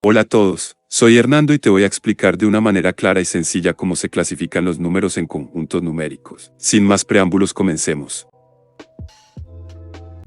Hola a todos, soy Hernando y te voy a explicar de una manera clara y sencilla cómo se clasifican los números en conjuntos numéricos. Sin más preámbulos, comencemos.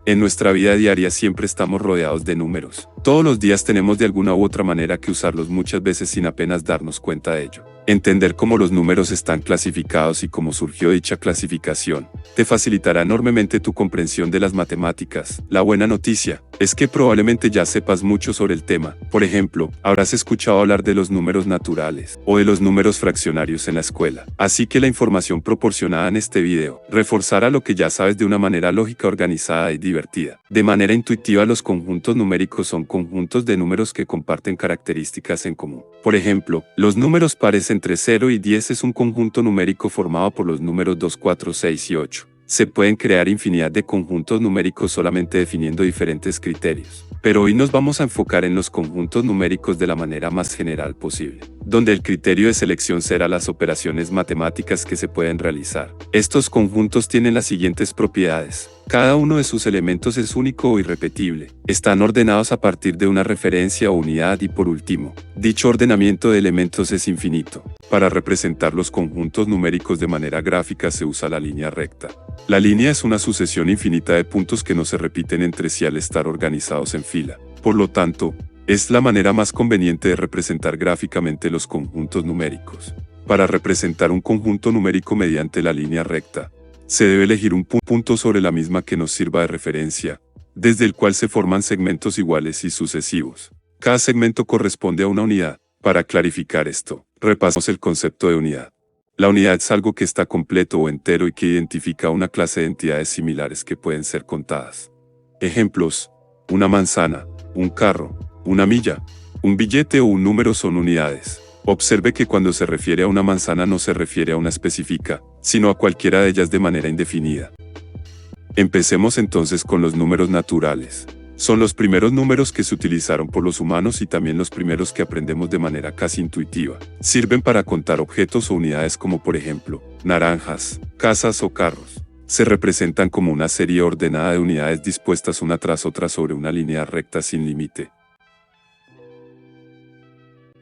En nuestra vida diaria siempre estamos rodeados de números. Todos los días tenemos de alguna u otra manera que usarlos muchas veces sin apenas darnos cuenta de ello. Entender cómo los números están clasificados y cómo surgió dicha clasificación te facilitará enormemente tu comprensión de las matemáticas. La buena noticia es que probablemente ya sepas mucho sobre el tema. Por ejemplo, habrás escuchado hablar de los números naturales o de los números fraccionarios en la escuela. Así que la información proporcionada en este video reforzará lo que ya sabes de una manera lógica, organizada y divertida. De manera intuitiva, los conjuntos numéricos son conjuntos de números que comparten características en común. Por ejemplo, los números pares entre 0 y 10 es un conjunto numérico formado por los números 2, 4, 6 y 8. Se pueden crear infinidad de conjuntos numéricos solamente definiendo diferentes criterios. Pero hoy nos vamos a enfocar en los conjuntos numéricos de la manera más general posible, donde el criterio de selección será las operaciones matemáticas que se pueden realizar. Estos conjuntos tienen las siguientes propiedades. Cada uno de sus elementos es único o irrepetible. Están ordenados a partir de una referencia o unidad y por último, dicho ordenamiento de elementos es infinito. Para representar los conjuntos numéricos de manera gráfica se usa la línea recta. La línea es una sucesión infinita de puntos que no se repiten entre sí al estar organizados en fila. Por lo tanto, es la manera más conveniente de representar gráficamente los conjuntos numéricos. Para representar un conjunto numérico mediante la línea recta, se debe elegir un punto sobre la misma que nos sirva de referencia, desde el cual se forman segmentos iguales y sucesivos. Cada segmento corresponde a una unidad. Para clarificar esto, repasemos el concepto de unidad. La unidad es algo que está completo o entero y que identifica una clase de entidades similares que pueden ser contadas. Ejemplos: una manzana, un carro, una milla, un billete o un número son unidades. Observe que cuando se refiere a una manzana no se refiere a una específica, sino a cualquiera de ellas de manera indefinida. Empecemos entonces con los números naturales. Son los primeros números que se utilizaron por los humanos y también los primeros que aprendemos de manera casi intuitiva. Sirven para contar objetos o unidades como por ejemplo, naranjas, casas o carros. Se representan como una serie ordenada de unidades dispuestas una tras otra sobre una línea recta sin límite.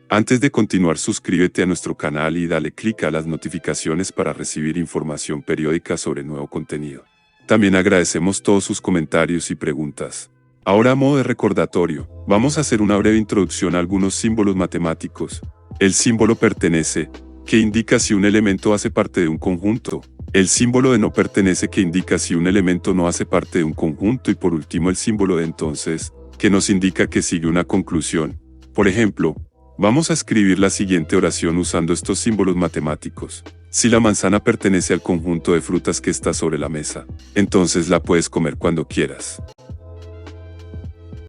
Antes de continuar, suscríbete a nuestro canal y dale clic a las notificaciones para recibir información periódica sobre nuevo contenido. También agradecemos todos sus comentarios y preguntas. Ahora, a modo de recordatorio, vamos a hacer una breve introducción a algunos símbolos matemáticos. El símbolo pertenece, que indica si un elemento hace parte de un conjunto. El símbolo de no pertenece, que indica si un elemento no hace parte de un conjunto. Y por último el símbolo de entonces, que nos indica que sigue una conclusión. Por ejemplo, vamos a escribir la siguiente oración usando estos símbolos matemáticos. Si la manzana pertenece al conjunto de frutas que está sobre la mesa, entonces la puedes comer cuando quieras.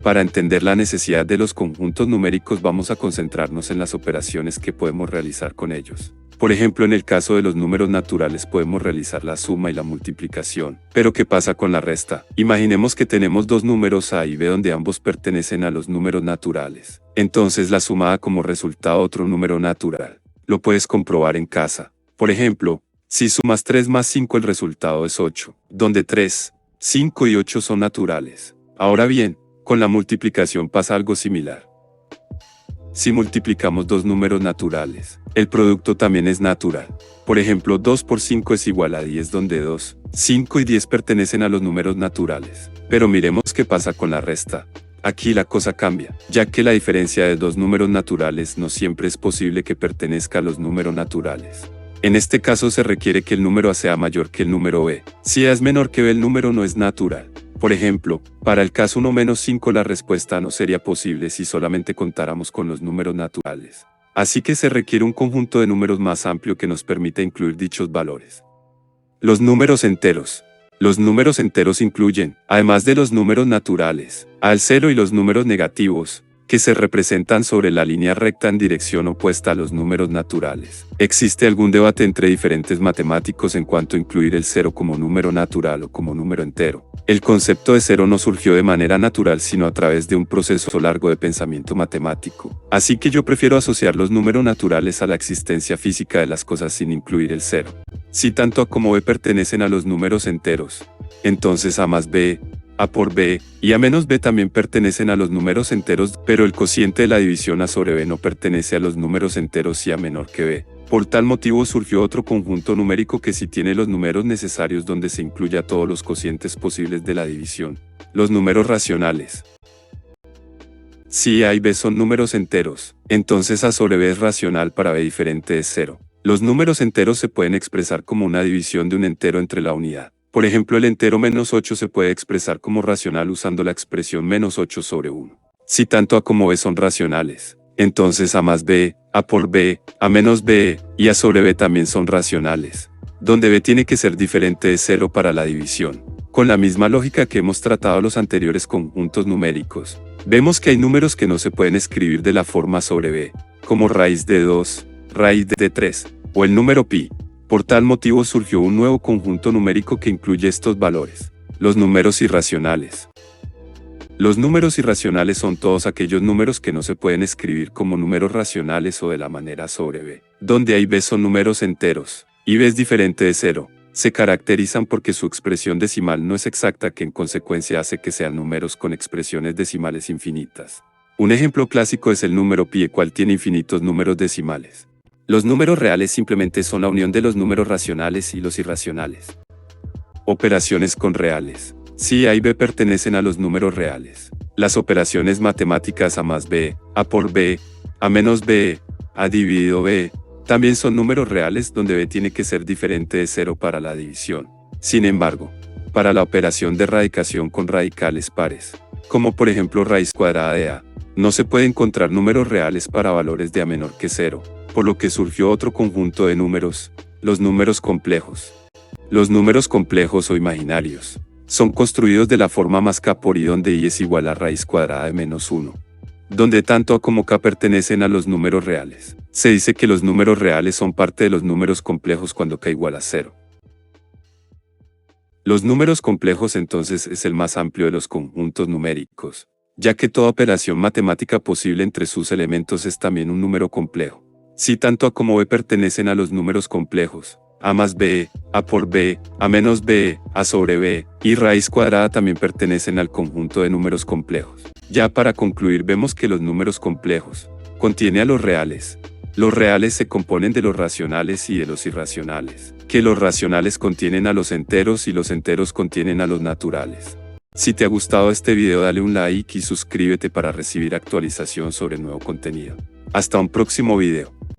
Para entender la necesidad de los conjuntos numéricos vamos a concentrarnos en las operaciones que podemos realizar con ellos. Por ejemplo, en el caso de los números naturales podemos realizar la suma y la multiplicación. Pero ¿qué pasa con la resta? Imaginemos que tenemos dos números A y B donde ambos pertenecen a los números naturales. Entonces la suma da como resultado otro número natural. Lo puedes comprobar en casa. Por ejemplo, si sumas 3 más 5 el resultado es 8, donde 3, 5 y 8 son naturales. Ahora bien, con la multiplicación pasa algo similar. Si multiplicamos dos números naturales, el producto también es natural. Por ejemplo, 2 por 5 es igual a 10, donde 2, 5 y 10 pertenecen a los números naturales. Pero miremos qué pasa con la resta. Aquí la cosa cambia, ya que la diferencia de dos números naturales no siempre es posible que pertenezca a los números naturales. En este caso se requiere que el número A sea mayor que el número B. Si A es menor que B, el número no es natural. Por ejemplo, para el caso 1 menos 5 la respuesta no sería posible si solamente contáramos con los números naturales. Así que se requiere un conjunto de números más amplio que nos permita incluir dichos valores. Los números enteros. Los números enteros incluyen, además de los números naturales, al cero y los números negativos, que se representan sobre la línea recta en dirección opuesta a los números naturales. Existe algún debate entre diferentes matemáticos en cuanto a incluir el cero como número natural o como número entero. El concepto de cero no surgió de manera natural sino a través de un proceso largo de pensamiento matemático. Así que yo prefiero asociar los números naturales a la existencia física de las cosas sin incluir el cero. Si tanto A como B pertenecen a los números enteros, entonces A más B, A por b y a menos b también pertenecen a los números enteros, pero el cociente de la división a sobre b no pertenece a los números enteros y a menor que b. Por tal motivo surgió otro conjunto numérico que sí tiene los números necesarios donde se incluya todos los cocientes posibles de la división. Los números racionales. Si a y b son números enteros, entonces a sobre b es racional para b diferente de 0. Los números enteros se pueden expresar como una división de un entero entre la unidad. Por ejemplo, el entero -8 se puede expresar como racional usando la expresión -8 sobre 1. Si tanto a como b son racionales, entonces a más b, a por b, a menos b y a sobre b también son racionales, donde b tiene que ser diferente de 0 para la división. Con la misma lógica que hemos tratado los anteriores conjuntos numéricos, vemos que hay números que no se pueden escribir de la forma sobre b, como raíz de 2, raíz de 3, o el número pi. Por tal motivo surgió un nuevo conjunto numérico que incluye estos valores, los números irracionales. Los números irracionales son todos aquellos números que no se pueden escribir como números racionales o de la manera sobre b, donde a y b son números enteros, y b es diferente de 0. Se caracterizan porque su expresión decimal no es exacta, que en consecuencia hace que sean números con expresiones decimales infinitas. Un ejemplo clásico es el número pi, el cual tiene infinitos números decimales. Los números reales simplemente son la unión de los números racionales y los irracionales. Operaciones con reales. Si a y b pertenecen a los números reales, las operaciones matemáticas a más b, a por b, a menos b, a dividido b, también son números reales donde b tiene que ser diferente de 0 para la división. Sin embargo, para la operación de radicación con radicales pares, como por ejemplo raíz cuadrada de a, no se puede encontrar números reales para valores de a menor que 0, por lo que surgió otro conjunto de números, los números complejos. Los números complejos o imaginarios son construidos de la forma más k por i, donde i es igual a raíz cuadrada de -1. Donde tanto a como k pertenecen a los números reales. Se dice que los números reales son parte de los números complejos cuando k igual a 0. Los números complejos entonces es el más amplio de los conjuntos numéricos, ya que toda operación matemática posible entre sus elementos es también un número complejo. Si tanto a como b pertenecen a los números complejos, a más b, a por b, a menos b, a sobre b, y raíz cuadrada también pertenecen al conjunto de números complejos. Ya para concluir, vemos que los números complejos contienen a los reales. Los reales se componen de los racionales y de los irracionales, que los racionales contienen a los enteros y los enteros contienen a los naturales. Si te ha gustado este video, dale un like y suscríbete para recibir actualización sobre nuevo contenido. Hasta un próximo video.